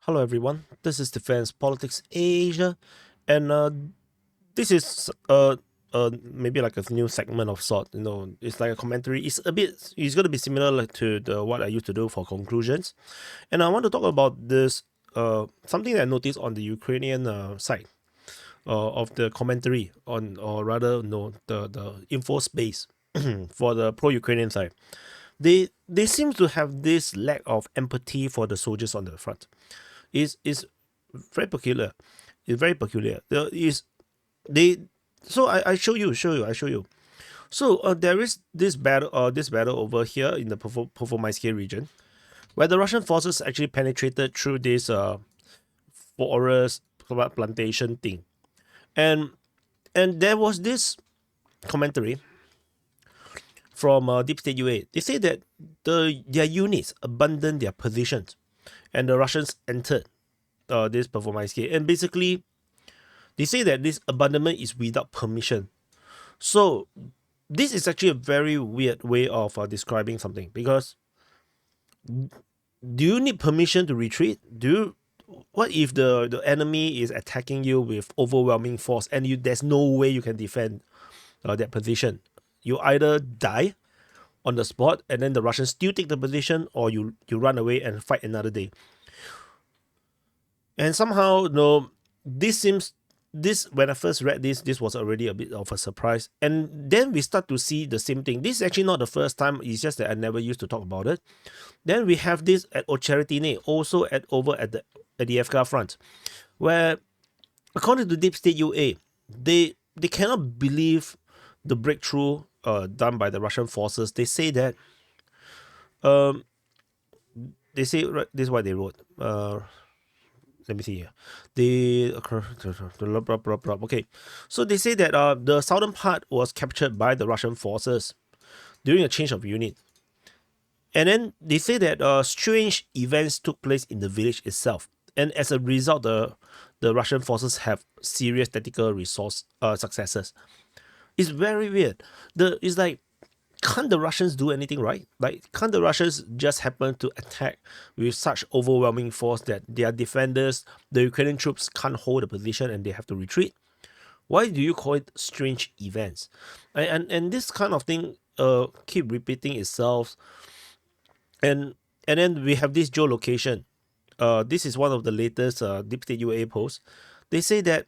Hello everyone, this is Defense Politics Asia, and this is maybe like a new segment of sort. It's like a commentary. It's going to be similar like to what I used to do for conclusions, and I want to talk about this something that I noticed on the Ukrainian side of the commentary on, or rather, no, the info space for the pro-Ukrainian side. They seem to have this lack of empathy for the soldiers on the front. Is very peculiar. It's very peculiar. There is they so I show you. So there is this battle over here in the Performaiski region, where the Russian forces actually penetrated through this forest plantation thing, and there was this commentary from Deep State UA. They say that their units abandoned their positions, and the Russians entered this Performaiski, and basically they say that this abandonment is without permission. So this is actually a very weird way of describing something, because do you need permission to retreat? What if the enemy is attacking you with overwhelming force and there's no way you can defend that position? You either die on the spot and then the Russians still take the position, or you run away and fight another day. And somehow, when I first read this was already a bit of a surprise. And then we start to see the same thing. This is actually not the first time, it's just that I never used to talk about it. Then we have this at Ocheretine, also over at the FK front, where according to Deep State UA, they cannot believe the breakthrough done by the Russian forces. They say that this is what they wrote. Let me see here. Okay, so they say that the southern part was captured by the Russian forces during a change of unit, and then they say that strange events took place in the village itself, and as a result, the Russian forces have serious tactical resource successes. It's very weird. It's like, can't the Russians do anything right? Like, can't the Russians just happen to attack with such overwhelming force that their defenders, the Ukrainian troops, can't hold a position and they have to retreat? Why do you call it strange events? And this kind of thing keep repeating itself. And then we have this geolocation. This is one of the latest Deep State UA posts. They say that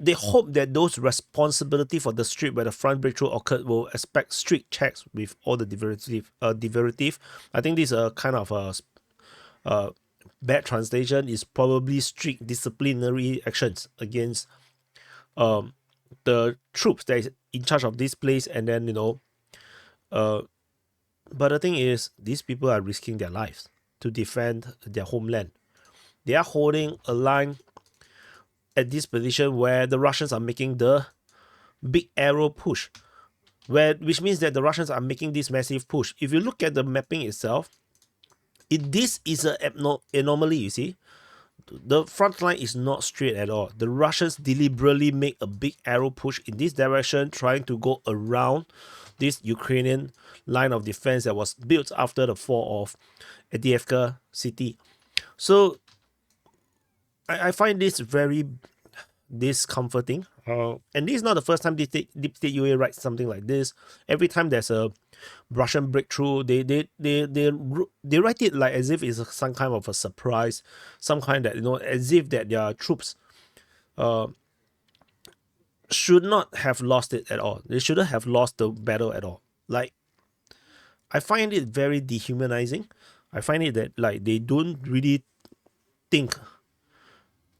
they hope that those responsibility for the strip where the front breakthrough occurred will expect strict checks with all the derivative. I think this is a kind of a bad translation. Is probably strict disciplinary actions against the troops that is in charge of this place. And then but the thing is, these people are risking their lives to defend their homeland. They are holding a line at this position where the Russians are making the big arrow push, which means that the Russians are making this massive push. If you look at the mapping itself, this is an anomaly, you see. The front line is not straight at all. The Russians deliberately make a big arrow push in this direction, trying to go around this Ukrainian line of defense that was built after the fall of Avdiivka city. So I find this very discomforting. And this is not the first time Deep State UA writes something like this. Every time there's a Russian breakthrough, they write it like as if it's some kind of a surprise, some kind that, as if that their troops should not have lost it at all. They shouldn't have lost the battle at all. Like, I find it very dehumanizing. I find it that, like, they don't really think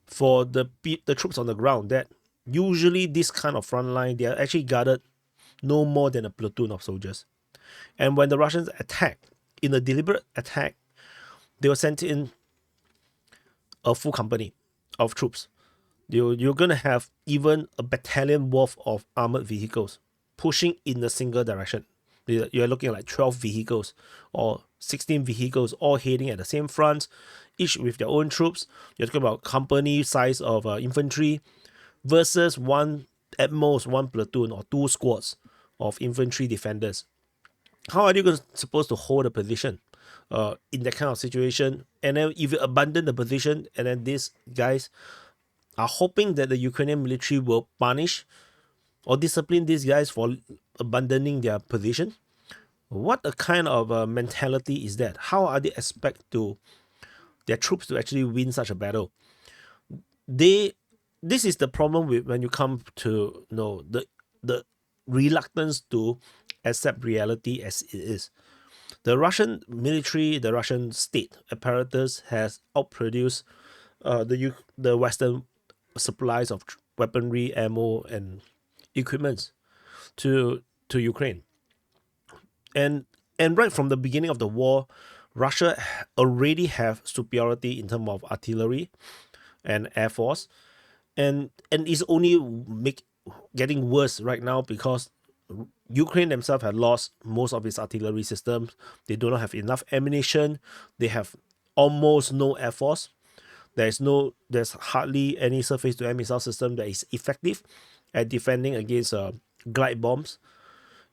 for the troops on the ground, that usually this kind of front line, they are actually guarded no more than a platoon of soldiers. And when the Russians attack, in a deliberate attack, they will send in a full company of troops. You're going to have even a battalion worth of armored vehicles pushing in a single direction. You're looking at like 12 vehicles or 16 vehicles all heading at the same front, each with their own troops. You're talking about company size of infantry versus at most one platoon or two squads of infantry defenders. How are you supposed to hold a position in that kind of situation. And then if you abandon the position, and then these guys are hoping that the Ukrainian military will punish or discipline these guys for abandoning their position. What a kind of mentality is that? How are they expect to their troops to actually win such a battle? This is the problem with when you come to the reluctance to accept reality as it is. The Russian military, the Russian state apparatus has outproduced the Western supplies of weaponry, ammo, and equipment to Ukraine. And right from the beginning of the war, Russia already have superiority in terms of artillery and air force, and it's only getting worse right now because Ukraine themselves have lost most of its artillery systems. They do not have enough ammunition. They have almost no air force. There's hardly any surface-to-air missile system that is effective at defending against glide bombs.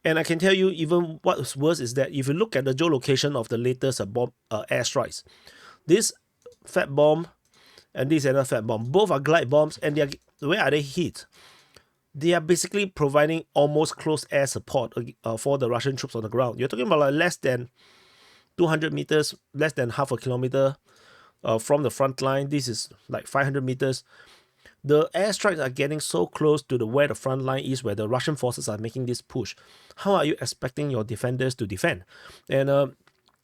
And I can tell you, even what's worse is that if you look at the geolocation of the latest airstrikes, this fat bomb and this other fat bomb, both are glide bombs, and where are they hit? They are basically providing almost close air support for the Russian troops on the ground. You're talking about like less than 200 meters, less than half a kilometer from the front line. This is like 500 meters. The airstrikes are getting so close to where the front line is, where the Russian forces are making this push. How are you expecting your defenders to defend? And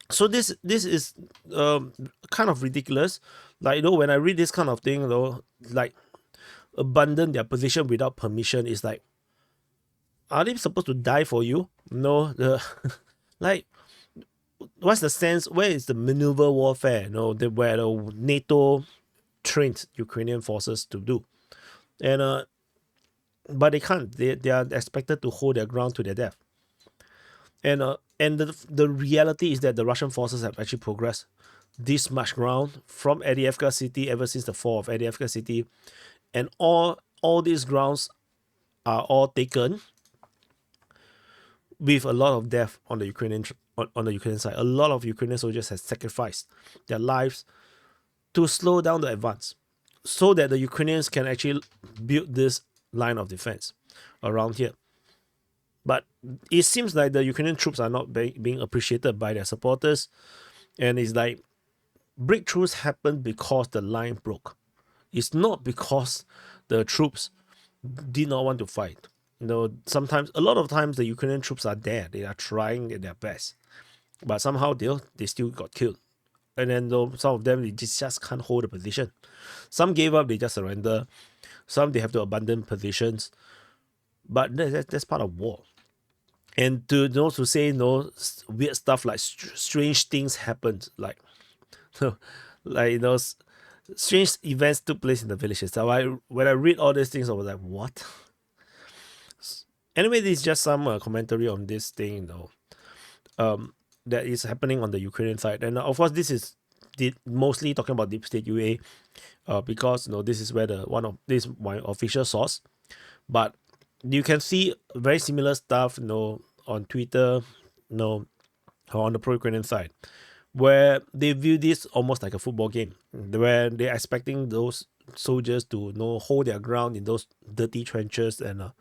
so this is kind of ridiculous. Like, when I read this kind of thing, like abandon their position without permission, is like, are they supposed to die for you? No, like, what's the sense? Where is the maneuver warfare? Where the NATO trained Ukrainian forces to do, and but they can't. They are expected to hold their ground to their death. And the reality is that the Russian forces have actually progressed this much ground from Avdiivka city ever since the fall of Avdiivka city, and all these grounds are all taken with a lot of death on the Ukrainian side. A lot of Ukrainian soldiers have sacrificed their lives to slow down the advance, so that the Ukrainians can actually build this line of defense around here. But it seems like the Ukrainian troops are not being appreciated by their supporters, and it's like breakthroughs happen because the line broke. It's not because the troops did not want to fight. Sometimes, a lot of times, the Ukrainian troops are there. They are trying their best, but somehow they still got killed. And then some of them, they just can't hold the position. Some gave up, they just surrender. Some, they have to abandon positions. But that's part of war. And to say weird stuff like strange things happened, like strange events took place in the villages. So when I read all these things, I was like, what? Anyway, this is just some commentary on this thing, that is happening on the Ukrainian side. And of course, this is mostly talking about Deep State UA, because this is where this is my official source. But you can see very similar stuff, on Twitter, or on the pro-Ukrainian side, where they view this almost like a football game, where they're expecting those soldiers to hold their ground in those dirty trenches and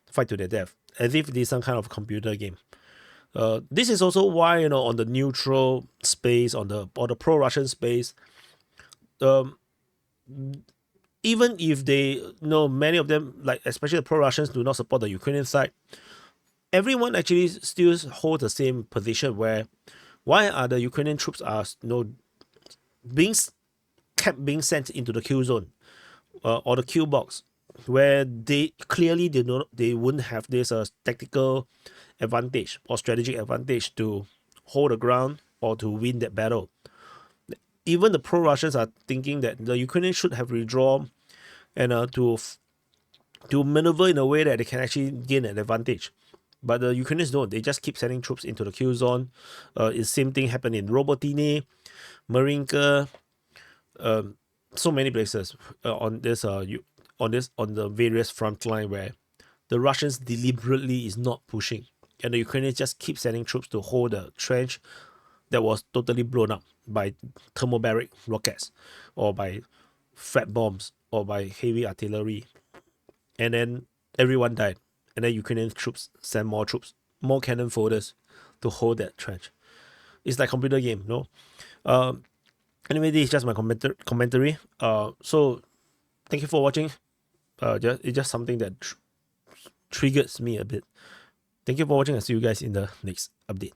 fight to their death, as if it's some kind of computer game. This is also why, on the neutral space, or the pro-Russian space, even if they, many of them, like especially the pro-Russians, do not support the Ukrainian side, everyone actually still holds the same position, where why are the Ukrainian troops are kept being sent into the kill zone, or the kill box, where they wouldn't have this tactical advantage or strategic advantage to hold the ground or to win that battle. Even the pro-Russians are thinking that the Ukrainians should have withdrawn and to maneuver in a way that they can actually gain an advantage. But the Ukrainians don't. They just keep sending troops into the kill zone. The same thing happened in Robotini, Marinka, so many places on the various front line, where the Russians deliberately is not pushing, and the Ukrainians just keep sending troops to hold the trench that was totally blown up by thermobaric rockets, or by fat bombs, or by heavy artillery, and then everyone died, and then Ukrainian troops sent more troops, more cannon folders to hold that trench. It's like computer game, no? Anyway, this is just my commentary. So thank you for watching. It's just something that triggers me a bit. Thank you for watching. I'll see you guys in the next update.